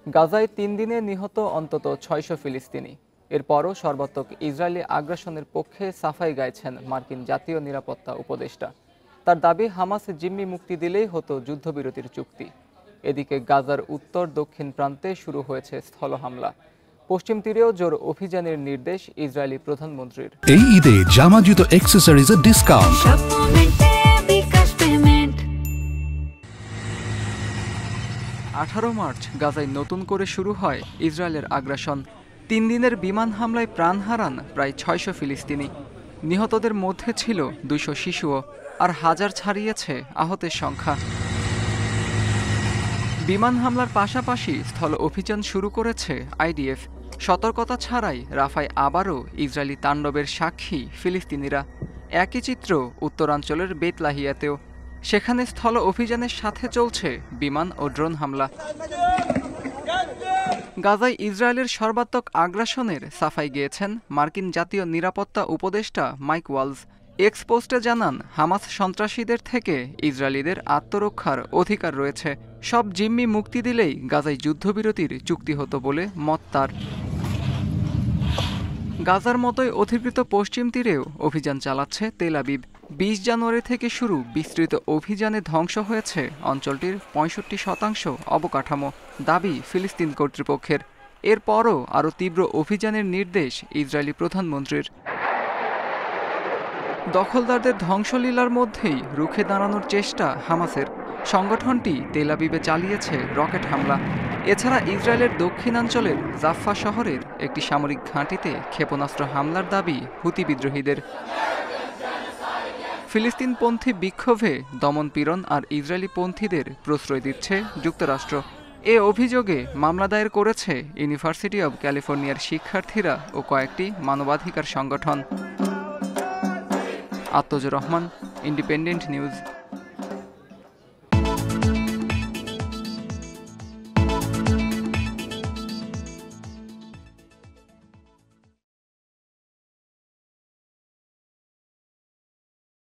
গাজায় ৩ দিনে নিহত অন্তত ৬০০ ফিলিস্তিনি। এরপরও সর্বাত্মক ইসরায়েলি আগ্রাসনের পক্ষে সাফাই গাইছেন মার্কিন জাতীয় নিরাপত্তা উপদেষ্টা। তার দাবি, হামাস জিম্মি মুক্তি দিলেই হতো যুদ্ধবিরতির চুক্তি। এদিকে গাজার উত্তর দক্ষিণ প্রান্তে শুরু হয়েছে স্থল হামলা। পশ্চিম তীরেও জোর অভিযানের নির্দেশ ইসরায়েলি প্রধানমন্ত্রীর। এই ঈদে জামা জুতো অ্যাক্সেসরিজের ডিসকাউন্ট। 18 মার্চ গাজায় নতুন করে শুরু হয় ইসরায়েলের আগ্রাসন। 3 দিনের বিমান হামলায় প্রাণ হারান প্রায় ৬০০ ফিলিস্তিনি। নিহতদের মধ্যে ছিল ২০০ শিশুও, আর হাজার ছাড়িয়েছে আহতের সংখ্যা। বিমান হামলার পাশাপাশি স্থল অভিযান শুরু করেছে আইডিএফ। সতর্কতা ছাড়াই রাফায় আবারও ইসরায়েলি তাণ্ডবের সাক্ষী ফিলিস্তিনিরা। একই চিত্র উত্তরাঞ্চলের বেতলাহিয়াতেও। সেখানে স্থল অভিযানের সাথে চলছে বিমান ও ড্রোন হামলা। গাজায় ইসরায়েলের সর্বাত্মক আগ্রাসনের সাফাই গেয়েছেন মার্কিন জাতীয় নিরাপত্তা উপদেষ্টা মাইক ওয়ালজ। এক্স পোস্টে জানান, হামাস সন্ত্রাসীদের থেকে ইসরায়েলিদের আত্মরক্ষার অধিকার রয়েছে। সব জিম্মি মুক্তি দিলেই গাজায় যুদ্ধবিরতির চুক্তি হতো বলে মত তার। গাজার মতোই অধিকৃত পশ্চিম তীরেও অভিযান চালাচ্ছে তেল আবিব। ২০ জানুয়ারি থেকে শুরু বিস্তৃত অভিযানে ধ্বংস হয়েছে অঞ্চলটির ৬৫% অবকাঠামো, দাবি ফিলিস্তিন কর্তৃপক্ষের। এরপরও আরও তীব্র অভিযানের নির্দেশ ইসরায়েলি প্রধানমন্ত্রীর। দখলদারদের ধ্বংসলীলার মধ্যেই রুখে দাঁড়ানোর চেষ্টা হামাসের। সংগঠনটি তেল আবিবে চালিয়েছে রকেট হামলা। এছাড়া ইসরায়েলের দক্ষিণাঞ্চলের জাফা শহরের একটি সামরিক ঘাঁটিতে ক্ষেপণাস্ত্র হামলার দাবি হুতি বিদ্রোহীদের। ফিলিস্তিনপন্থী বিক্ষোভে দমনপীড়ন আর ইসরায়েলিপন্থীদের প্রশ্রয় দিচ্ছে যুক্তরাষ্ট্র। এ অভিযোগে মামলা দায়ের করেছে ইউনিভার্সিটি অব ক্যালিফোর্নিয়ার শিক্ষার্থীরা ও কয়েকটি মানবাধিকার সংগঠন। আত্মজুর রহমান, ইন্ডিপেন্ডেন্ট নিউজ।